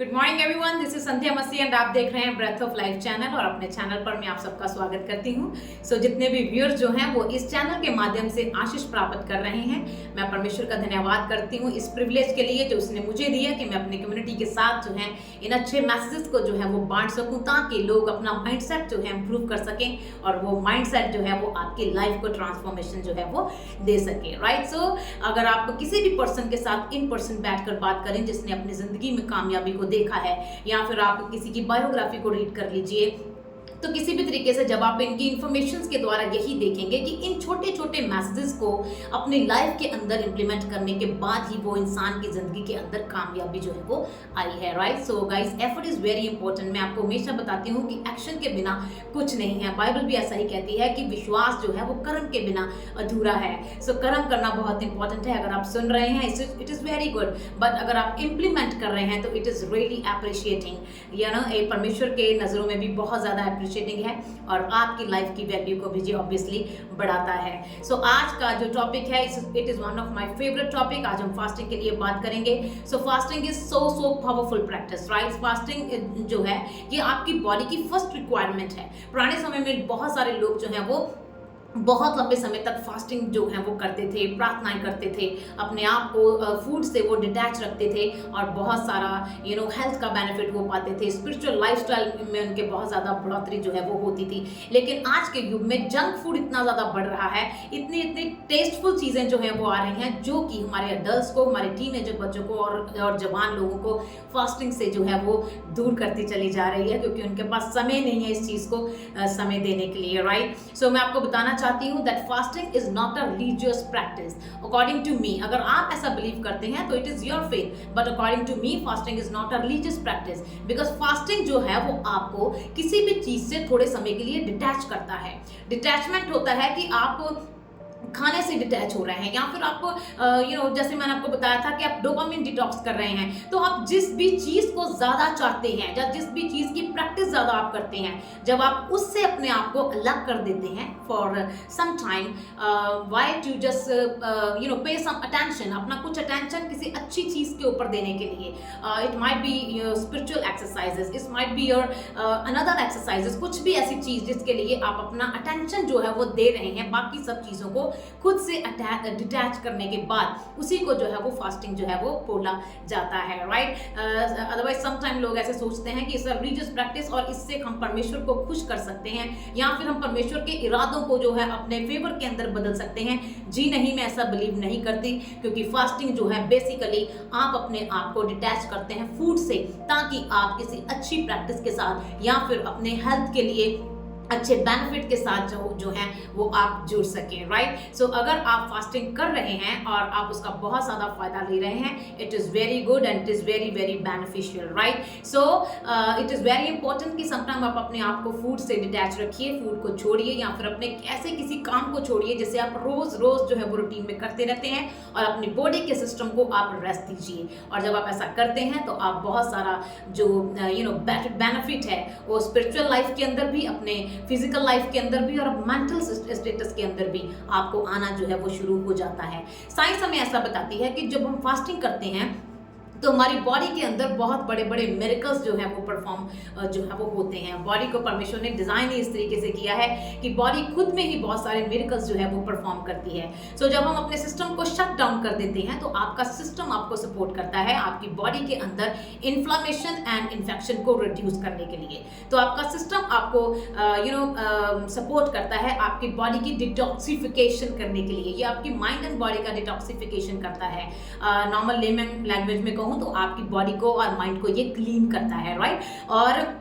Good morning everyone, this is Sandhya Masih and आप देख रहे हैं ब्रेथ ऑफ लाइफ चैनल और अपने चैनल पर मैं आप सबका स्वागत करती हूं। सो जितने भी व्यूअर्स जो हैं वो इस चैनल के माध्यम से आशीष प्राप्त कर रहे हैं, मैं परमेश्वर का धन्यवाद करती हूं इस प्रिविलेज के लिए जो उसने मुझे दिया कि मैं अपनी कम्युनिटी के साथ जो है इन अच्छे मैसेजेस को जो है वो बांट सकूं ताकि लोग अपना माइंडसेट जो है इंप्रूव कर सकें और वो माइंडसेट जो है वो आपकी लाइफ को ट्रांसफॉर्मेशन जो है वो दे सके। राइट, सो अगर आप किसी भी पर्सन के साथ इन पर्सन बैठकर बात करें जिसने अपनी जिंदगी में कामयाबी को देखा है या फिर आप किसी की बायोग्राफी को रीड कर लीजिए, तो किसी भी तरीके से जब आप इनकी इंफॉर्मेशंस के द्वारा यही देखेंगे कि इन छोटे छोटे मैसेजेस को अपनी लाइफ के अंदर इंप्लीमेंट करने के बाद ही वो इंसान की जिंदगी के अंदर कामयाबी जो है वो आई है। Right, so guys, effort is very important. मैं आपको हमेशा बताती हूँ कि एक्शन के बिना कुछ नहीं है। बाइबल भी ऐसा ही कहती है कि विश्वास जो है वो कर्म के बिना अधूरा है। सो कर्म करना बहुत इंपॉर्टेंट है। अगर आप सुन रहे हैं it is very good, but अगर आप इंप्लीमेंट कर रहे हैं तो it is really appreciating, you know, परमेश्वर के नजरों में भी बहुत ज्यादा है और आपकी लाइफ की वैल्यू को भी ऑब्वियसली बढ़ाता है। सो आज का जो टॉपिक है it is one of my favourite topic. आज हम फास्टिंग के लिए बात करेंगे। सो fasting is so powerful practice. Right, fasting जो है ये आपकी बॉडी की फर्स्ट रिक्वायरमेंट है। पुराने समय में बहुत सारे लोग जो है वो बहुत लंबे समय तक फास्टिंग जो है वो करते थे, प्रार्थनाएं करते थे, अपने आप को फूड से वो डिटैच रखते थे और बहुत सारा हेल्थ का बेनिफिट वो पाते थे। स्पिरिचुअल लाइफस्टाइल में उनके बहुत ज़्यादा बढ़ोतरी जो है वो होती थी। लेकिन आज के युग में जंक फूड इतना ज़्यादा बढ़ रहा है, इतनी टेस्टफुल चीज़ें जो हैं वो आ रही हैं जो कि हमारे अडल्ट्स को, हमारे टीनेजर बच्चों को और जवान लोगों को फास्टिंग से जो है वो दूर करती चली जा रही है क्योंकि उनके पास समय नहीं है इस चीज़ को समय देने के लिए। राइट, सो मैं आपको बताना चाहती हूं that fasting is not a religious practice according to me. अगर आप ऐसा बिलीव करते हैं तो it is your faith, but according to me fasting is not a religious practice because fasting जो है वो आपको किसी भी चीज से थोड़े समय के लिए डिटैच करता है। डिटैचमेंट होता है कि आप खाने से डिटैच हो रहे हैं या फिर आप जैसे मैंने आपको बताया था कि आप डोपामिन डिटॉक्स कर रहे हैं, तो आप जिस भी चीज को ज्यादा चाहते हैं या जिस भी चीज की प्रैक्टिस ज्यादा आप करते हैं, जब आप उससे अपने आप को अलग कर देते हैं for some time, why to just pay some attention, अपना कुछ अटेंशन किसी अच्छी चीज के ऊपर देने के लिए, it might be spiritual exercises, it might be your another exercises, कुछ भी ऐसी चीज जिसके लिए आप अपना अटेंशन जो है वो दे रहे हैं, बाकी सब चीजों को खुद से डिटैच करने के बाद उसी को जो है वो फास्टिंग जो है वो बोला जाता है। राइट, अदरवाइज सम टाइम लोग ऐसे सोचते हैं कि इस रिलीजियस प्रैक्टिस और इससे हम परमेश्वर को खुश कर सकते हैं या फिर हम परमेश्वर के इरादों को जो है अपने फेवर के अंदर बदल सकते हैं। जी नहीं, मैं ऐसा बिलीव नहीं करती क्योंकि फास्टिंग जो है बेसिकली आप अपने आप को डिटैच करते हैं फूड से ताकि आप किसी अच्छी प्रैक्टिस के साथ या फिर अपने हेल्थ के लिए अच्छे बेनिफिट के साथ जो है वो आप जुड़ सकें। राइट, सो अगर आप फास्टिंग कर रहे हैं और आप उसका बहुत ज़्यादा फायदा ले रहे हैं, it is very good and it is very very beneficial. Right, so it is very important कि समटाइम आप अपने आप को फूड से डिटैच रखिए, फूड को छोड़िए या फिर अपने ऐसे किसी काम को छोड़िए जिसे आप रोज रोज जो है वो रूटीन में करते रहते हैं और अपनी बॉडी के सिस्टम को आप रेस्ट दीजिए। और जब आप ऐसा करते हैं तो आप बहुत सारा जो बेनिफिट है वो स्पिरिचुअल लाइफ के अंदर भी, अपने फिजिकल लाइफ के अंदर भी और मेंटल स्टेटस के अंदर भी आपको आना जो है वो शुरू हो जाता है। साइंस हमें ऐसा बताती है कि जब हम फास्टिंग करते हैं तो हमारी बॉडी के अंदर बहुत बड़े बड़े मिरेकल्स जो है वो परफॉर्म जो है वो होते हैं। बॉडी को परमेश्वर ने डिजाइन ही इस तरीके से किया है कि बॉडी खुद में ही बहुत सारे मिरेकल्स जो है वो परफॉर्म करती है। सो जब हम अपने सिस्टम को शट डाउन कर देते हैं तो आपका सिस्टम आपको सपोर्ट करता है आपकी बॉडी के अंदर इन्फ्लामेशन एंड इन्फेक्शन को रिड्यूस करने के लिए। तो आपका सिस्टम आपको सपोर्ट करता है आपकी बॉडी की डिटॉक्सिफिकेशन करने के लिए। ये आपकी माइंड एंड बॉडी का डिटॉक्सिफिकेशन करता है। नॉर्मल लेमन लैंग्वेज में कहूँ तो आपकी बॉडी को और माइंड को ये क्लीन करता है। राइट, और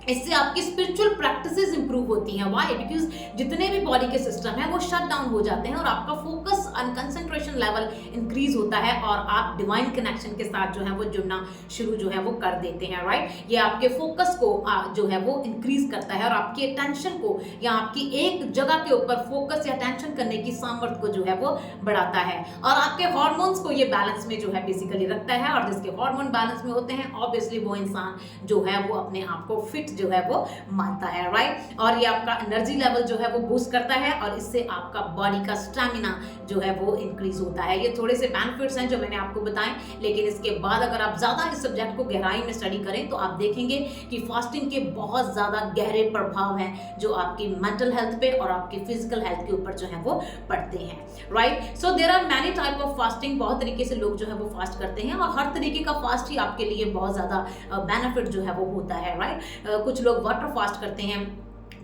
इससे आपकी स्पिरिचुअल प्रैक्टिसेस इंप्रूव होती हैं। व्हाई? बिकॉज जितने भी बॉडी के सिस्टम है वो शट डाउन हो जाते हैं और आपका focus and concentration level increase होता है और आप डिवाइन कनेक्शन के साथ जो है वो जुड़ना शुरू जो है वो कर देते हैं। राइट, ये आपके फोकस को जो है वो इंक्रीज करता है और आपकी अटेंशन को या आपकी एक जगह के ऊपर फोकस या अटेंशन करने की सामर्थ्य को जो है वो बढ़ाता है और आपके हार्मोन्स को ये बैलेंस में जो है बेसिकली रखता है। और जिसके हार्मोन बैलेंस में होते हैं ऑब्वियसली वो इंसान जो है वो अपने आप को फिट बेनिफिट जो है वो मानता है, राइट। और ये आपका एनर्जी लेवल जो है वो बूस्ट करता है और इससे आपका बॉडी का स्टैमिना जो है वो इंक्रीज होता है। ये थोड़े से बेनिफिट्स हैं जो मैंने आपको बताए, लेकिन इसके बाद अगर आप ज्यादा इस सब्जेक्ट को गहराई में स्टडी करें तो आप देखेंगे कि फास्टिंग के बहुत ज्यादा गहरे प्रभाव हैं जो आपकी मेंटल हेल्थ पे और आपकी फिजिकल हेल्थ के ऊपर जो है वो पड़ते हैं, right. So there are many type of fasting. बहुत तरीके से लोग जो है वो फास्ट करते हैं और हर तरीके का फास्ट ही आपके लिए बहुत ज्यादा बेनिफिट जो है वो होता है, राइट। कुछ लोग वाटर फास्ट करते हैं,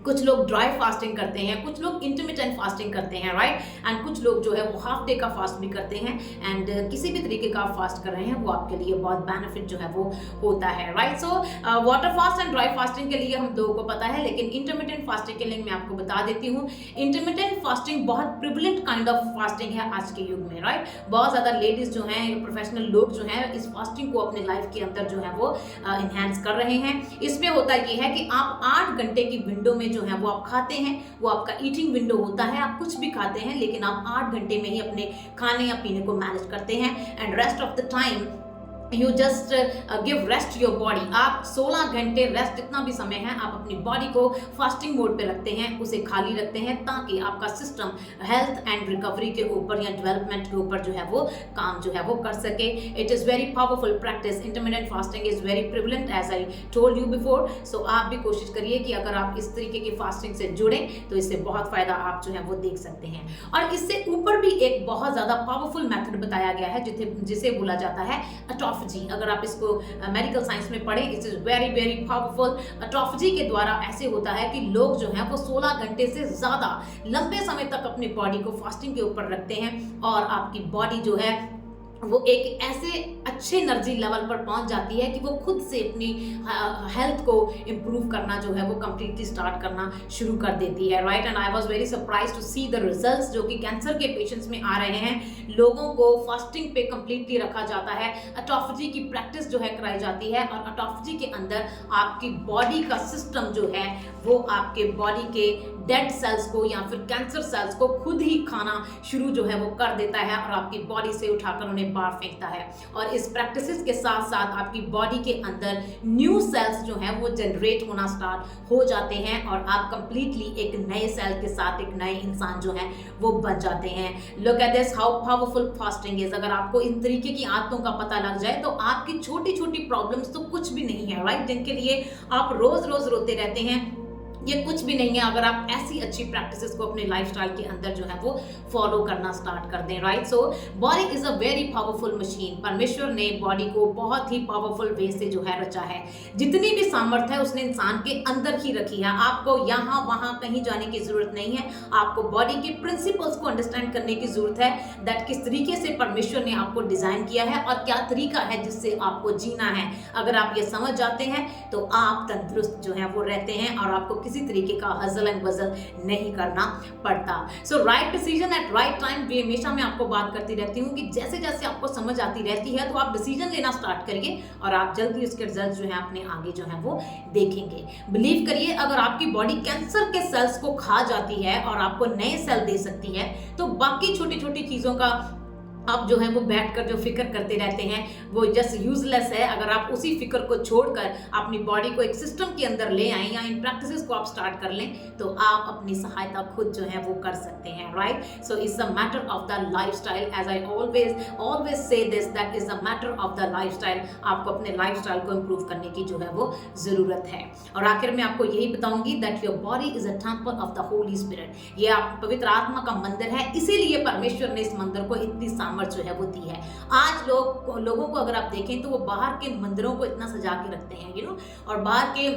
कुछ लोग ड्राई फास्टिंग करते हैं, कुछ लोग इंटरमिटेंट फास्टिंग करते हैं, राइट। एंड कुछ लोग जो है वो हाफ डे का फास्ट भी करते हैं। एंड किसी भी तरीके का फास्ट कर रहे हैं वो आपके लिए बहुत बेनिफिट जो है वो होता है, right. So water fast and dry fasting के लिए हम लोगों को पता है, लेकिन इंटरमिटेंट फास्टिंग के लिए मैं आपको बता देती हूँ। इंटरमिटेंट फास्टिंग बहुत प्रिवलेंट काइंड ऑफ फास्टिंग है आज के युग में, राइट। बहुत ज्यादा लेडीज जो हैं, प्रोफेशनल लोग जो हैं, इस फास्टिंग को अपने लाइफ के अंदर जो है वो इनहेंस कर रहे हैं। इसमें होता ये है कि आप 8 घंटे की विंडो में जो है वो आप खाते हैं, वो आपका ईटिंग विंडो होता है। आप कुछ भी खाते हैं लेकिन आप 8 घंटे में ही अपने खाने या पीने को मैनेज करते हैं। And rest of the time you just give rest your body. आप 16 घंटे रेस्ट, जितना भी समय है आप अपनी बॉडी को फास्टिंग मोड पे रखते हैं, उसे खाली रखते हैं ताकि आपका सिस्टम हेल्थ एंड रिकवरी के ऊपर या डेवलपमेंट के ऊपर जो है वो काम जो है वो कर सके। It is very powerful practice. Intermittent fasting is very prevalent as I told you before. So आप भी कोशिश करिए कि अगर आप इस तरीके की फास्टिंग से जुड़ें तो इससे बहुत फायदा आप जो है वो देख सकते हैं। और इससे ऊपर भी एक बहुत ज़्यादा पावरफुल मेथड बताया गया है जिसे बोला जाता है ऑटोफेजी। अगर आप इसको मेडिकल साइंस में पढ़ें, it is very very powerful. Autophagy के द्वारा ऐसे होता है कि लोग जो हैं वो 16 घंटे से ज्यादा लंबे समय तक अपनी बॉडी को फास्टिंग के ऊपर रखते हैं और आपकी बॉडी जो है वो एक ऐसे अच्छे एनर्जी लेवल पर पहुंच जाती है कि वो खुद से अपनी हेल्थ को इम्प्रूव करना जो है वो कंप्लीटली स्टार्ट करना शुरू कर देती है, right. And I was very surprise to see the results जो कि कैंसर के पेशेंट्स में आ रहे हैं। लोगों को फास्टिंग पे कंप्लीटली रखा जाता है, ऑटोफेजी की प्रैक्टिस जो है कराई जाती है और ऑटोफेजी के अंदर आपकी बॉडी का सिस्टम जो है वो आपके बॉडी के डेड सेल्स को या फिर कैंसर सेल्स को खुद ही खाना शुरू जो है वो कर देता है और आपकी बॉडी से उठाकर उन्हें बाहर फेंकता है। और इस प्रैक्टिसेस के साथ साथ आपकी बॉडी के अंदर न्यू सेल्स जो हैं वो जनरेट होना स्टार्ट हो जाते हैं और आप कंप्लीटली एक नए सेल के साथ एक नए इंसान जो है वो बन जाते हैं। Look at this how powerful fasting is. अगर आपको इन तरीके की आदतों का पता लग जाए तो आपकी छोटी छोटी प्रॉब्लम्स तो कुछ भी नहीं है, राइट, जिनके लिए आप रोज रोज रोते रहते हैं, ये कुछ भी नहीं है अगर आप ऐसी अच्छी प्रैक्टिसेस को अपने लाइफस्टाइल के अंदर जो है वो फॉलो करना स्टार्ट कर दें, right. So body is a very powerful machine. परमेश्वर ने बॉडी को बहुत ही पावरफुल वे से जो है रचा है। जितनी भी सामर्थ्य है उसने इंसान के अंदर ही रखी है। आपको यहाँ वहां कहीं जाने की जरूरत नहीं है। आपको बॉडी के प्रिंसिपल्स को अंडरस्टैंड करने की जरूरत है, दैट किस तरीके से परमेश्वर ने आपको डिजाइन किया है और क्या तरीका है जिससे आपको जीना है। अगर आप ये समझ जाते हैं तो आप तंदुरुस्त जो है वो रहते हैं और आपको किसी तरीके का हजल एंड बजल नहीं करना पड़ता। So right decision at right time. ये हमेशा मैं आपको बात करती रहती हूँ कि जैसे जैसे आपको समझ आती रहती है तो आप डिसीजन लेना स्टार्ट करिए और आप जल्दी उसके रिजल्ट जो है अपने आगे जो है वो देखेंगे। बिलीव करिए, अगर आपकी बॉडी कैंसर के सेल्स को खा जाती है और आपको नए सेल दे सकती है तो बाकी छोटी छोटी चीजों का आप जो है वो बैठकर जो फिक्र करते रहते हैं वो जस्ट यूजलेस है। अगर आप उसी फिक्र को छोड़कर अपनी बॉडी को एक सिस्टम के अंदर ले आए या इन प्रैक्टिसेस को आप स्टार्ट कर लें तो आप अपनी सहायता खुद जो है वो कर सकते हैं, right. So it's a matter of the lifestyle. As I always say this, that is a matter of the lifestyle. आपको अपने लाइफस्टाइल को इंप्रूव करने की जो है वो जरूरत है। और आखिर में आपको यही बताऊंगी that your body is a temple of the holy spirit. ये आप पवित्र आत्मा का मंदिर है, इसीलिए परमेश्वर ने इस मंदिर को इतनी जो है वो दी है। आज लोगों को अगर आप देखें तो वो बाहर के मंदिरों को इतना सजा के रखते हैं, और बाहर के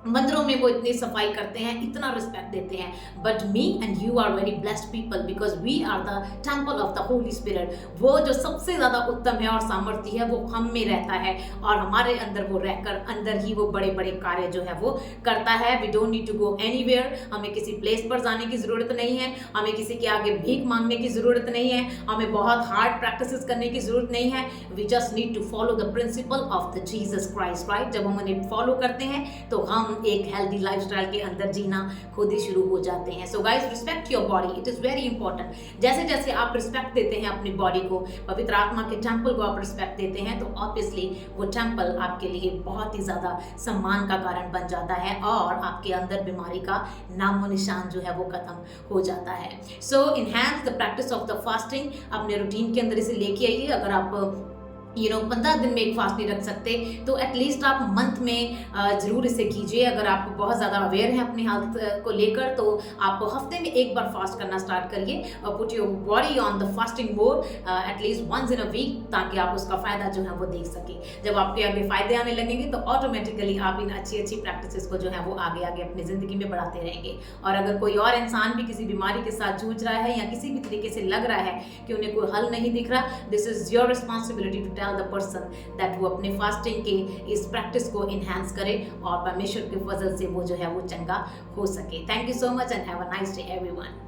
मंदिरों में वो इतनी सफाई करते हैं, इतना रिस्पेक्ट देते हैं। But me and you are very blessed people because we are the temple of the holy spirit. वो जो सबसे ज्यादा उत्तम है और सामर्थ्य है वो हम में रहता है और हमारे अंदर वो रहकर अंदर ही वो बड़े बड़े कार्य जो है वो करता है। We don't need to go anywhere. हमें किसी प्लेस पर जाने की जरूरत नहीं है, हमें किसी के आगे भीख मांगने की जरूरत नहीं है, हमें बहुत हार्ड प्रैक्टिसेस करने की जरूरत नहीं है। We just need to follow the principle of the Jesus Christ, right. जब हम उन्हें फॉलो करते हैं तो हम हम एक हेल्दी लाइफस्टाइल के अंदर जीना खुद ही शुरू हो जाते हैं। So guys, respect your body, it is very important. जैसे जैसे आप रिस्पेक्ट देते हैं अपनी बॉडी को, पवित्र आत्मा के टेम्पल को आप रिस्पेक्ट देते हैं, तो ऑब्वियसली वो टेम्पल आपके लिए बहुत ही ज़्यादा सम्मान का कारण बन जाता है और आपके अंदर बीमारी का नामो निशान जो है वो खत्म हो जाता है। So enhance the practice of the fasting, अपने रूटीन के अंदर इसे लेके आइए। अगर आप 15 दिन में एक फास्ट नहीं रख सकते तो एटलीस्ट आप मंथ में ज़रूर इसे कीजिए। अगर आप बहुत ज़्यादा अवेयर हैं अपनी हेल्थ को लेकर तो आप हफ्ते में एक बार फास्ट करना स्टार्ट करिए और put your body on the fasting mode at least once in a week, ताकि आप उसका फ़ायदा जो है वो देख सकें। जब आपके आगे फ़ायदे आने लगेंगे तो ऑटोमेटिकली आप इन अच्छी अच्छी प्रैक्टिसेस को जो है वो आगे आगे अपनी ज़िंदगी में बढ़ाते रहेंगे। और अगर कोई और इंसान भी किसी बीमारी के साथ जूझ रहा है या किसी भी तरीके से लग रहा है कि उन्हें कोई हल नहीं दिख रहा, this is your responsibility to the person that वो अपने फास्टिंग के इस प्रैक्टिस को इनहैंस करे और परमेश्वर के फजल से वो जो है वो चंगा हो सके। Thank you so much and have a nice day everyone.